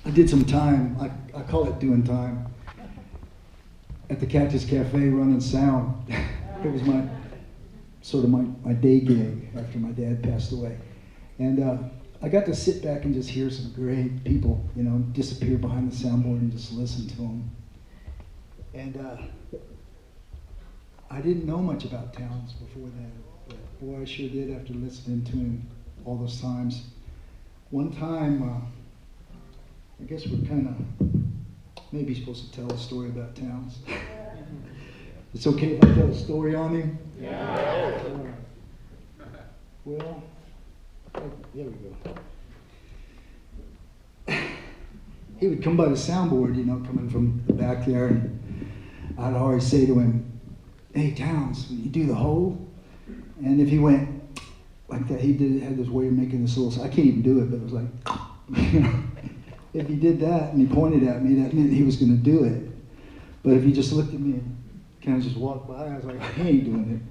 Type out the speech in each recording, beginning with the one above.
I did some time, I call it doing time, at the Cactus Cafe running sound. It was my sort of my day gig after my dad passed away. And I got to sit back and just hear some great people, you know, disappear behind the soundboard and just listen to them. And I didn't know much about Townes before then, but boy, I sure did after listening to him all those times. One time, I guess we're kind of maybe supposed to tell a story about Townes. It's okay if I tell a story on him? Yeah. Well, there we go. He would come by the soundboard, you know, coming from the back there, and I'd always say to him, "Hey, Townes, you do the hole?" And if he went like that, he had this way of making this little, I can't even do it, but it was like, you know, if he did that and he pointed at me, that meant he was going to do it. But if he just looked at me and kind of just walked by, I was like, I ain't doing it.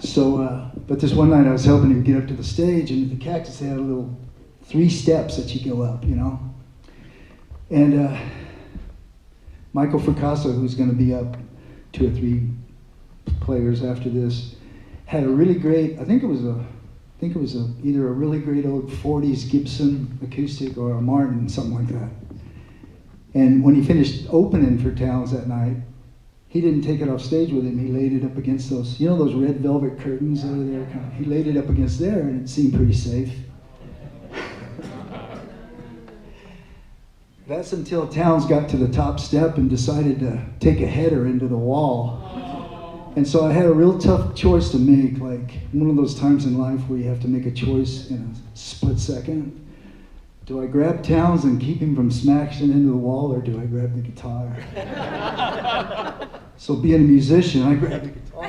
So, but this one night I was helping him get up to the stage, and the Cactus had a little 3 steps that you go up, you know. And Michael Fracassa, who's going to be up 2 or 3 players after this, had a really great, I think it was either a really great old 40s Gibson acoustic or a Martin, something like that. And when he finished opening for Townes that night, he didn't take it off stage with him. He laid it up against those, you know, those red velvet curtains that are there. He laid it up against there, and it seemed pretty safe. That's until Townes got to the top step and decided to take a header into the wall. And so I had a real tough choice to make, like one of those times in life where you have to make a choice in a split second. Do I grab Townes and keep him from smashing into the wall, or do I grab the guitar? So being a musician, I grabbed the guitar.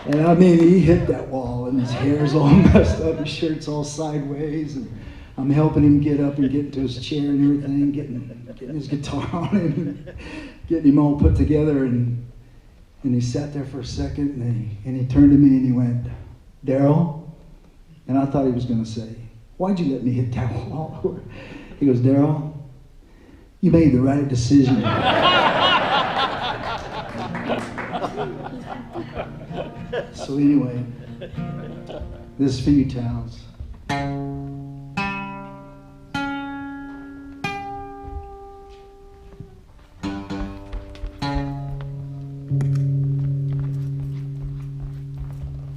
And I mean, he hit that wall, and his hair's all messed up, his shirt's all sideways, and I'm helping him get up and get into his chair and everything, getting his guitar on him, and getting him all put together. And he sat there for a second, and he turned to me and he went, "Derral?" And I thought he was going to say, "Why'd you let me hit that wall?" He goes, "Derral, you made the right decision." So anyway, this is for you, Townes.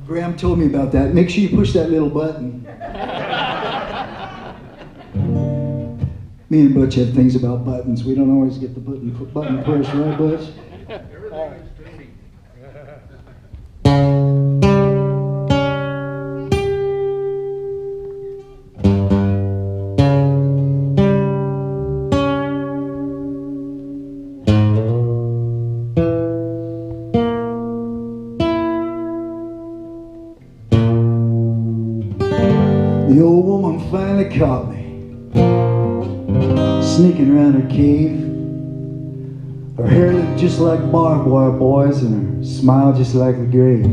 Graham told me about that. Make sure you push that little button. Me and Butch have things about buttons. We don't always get the button pushed, right, Butch? Everything is tricky. The old woman finally caught me sneaking around her cave. Her hair looked just like barbed wire, boys, and her smile just like the grave.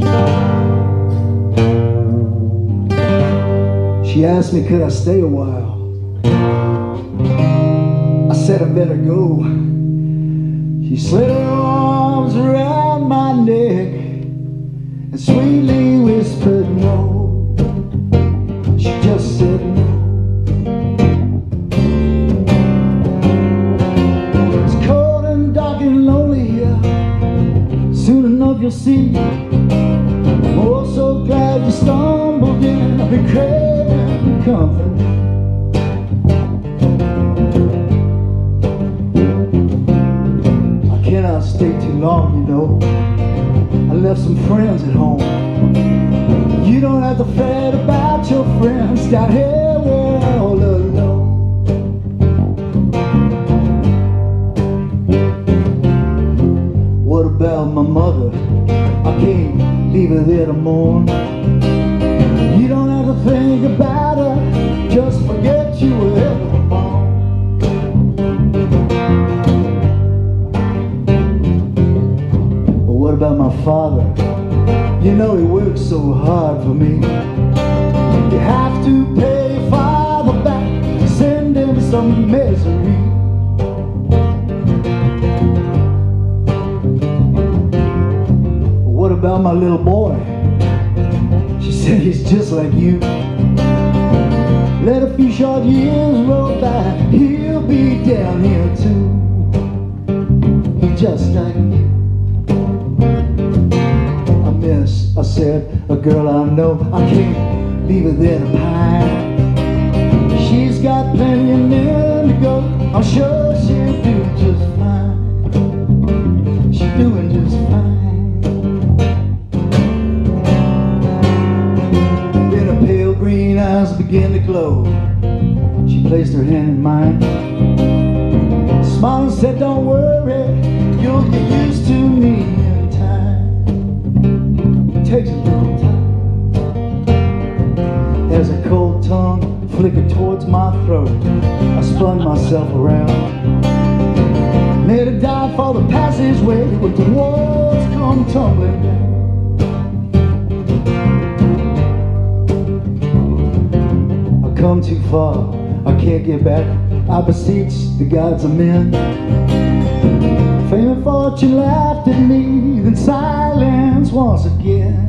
She asked me, could I stay a while? I said I better go. She slid her arms around my neck and sweetly whispered no. She just said no. It's cold and dark and lonely here. Soon enough you'll see. I'm oh so glad you stumbled in. I've been craving comfort. I cannot stay too long, you know. I left some friends at home. You don't have to fret about your friends down here, we're all alone. What about my mother? I can't leave her there to mourn. You don't have to think about her, just forget you were ever born. But what about my father? You know he works so hard for me. You have to pay your father back just like you. Let a few short years roll by, he'll be down here too. He's just like you. I said, a girl I know, I can't leave her there to pine. She's got plenty of men to go, I'm sure she'll do just fine. She's doing just fine. Then her pale green eyes began to glow. She placed her hand in mine, smiled and said, don't worry, you'll get used to me. Takes a little time. As a cold tongue flickered towards my throat, I spun myself around, made a dive for the passageway, but the walls come tumbling down. I've come too far, I can't get back. I beseech the gods of men. Fame and fortune laughed at me, then silence once again.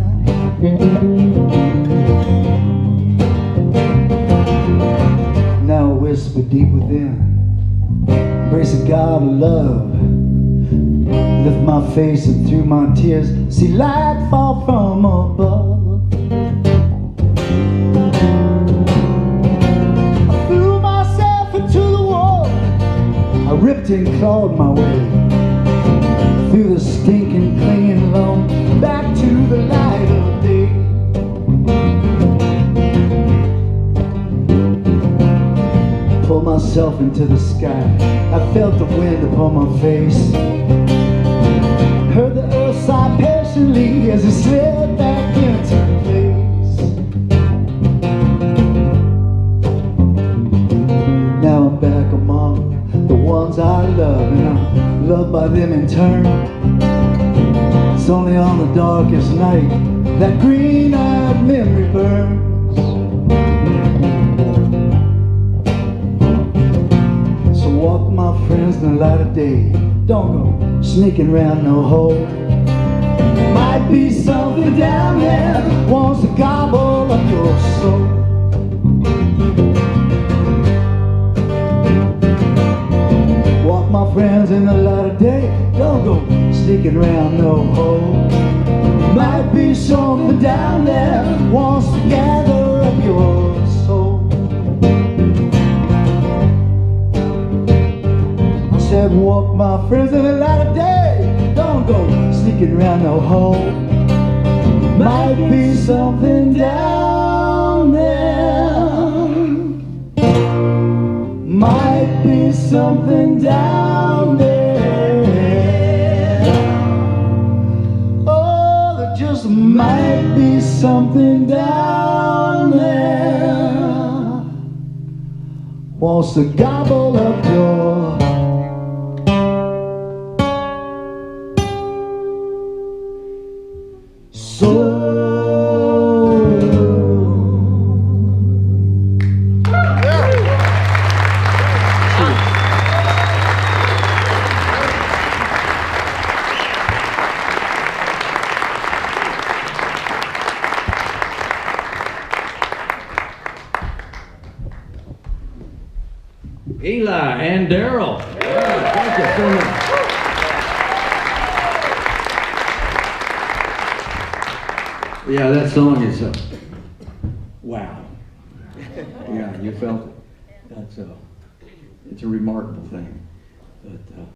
Now a whisper deep within, embrace a God of love. Lift my face and through my tears, see light fall from above. I threw myself into the wall, I ripped and clawed my way through the stinking, clinging loam, back to the light of day. Pulled myself into the sky, I felt the wind upon my face, heard the earth sigh patiently as it slid back into place. Now I'm back among the ones I love, and I'm loved by them in turn. It's only on the darkest night that green-eyed memory burns. So walk, my friends, in the light of day. Don't go sneaking round no hole. Might be something down there wants to gobble up your soul. My friends, in the light of day, don't go sneaking around no hole. Might be something down there wants to gather up your soul. I said, walk, my friends, in the light of day, don't go sneaking around no hole. Might be something down there. Might be something down there. Oh, there just might be something down there wants to gobble up your soul. Eli and Derral. Yeah, thank you so much. Yeah, that song is wow. Yeah, you felt it. It's a remarkable thing. But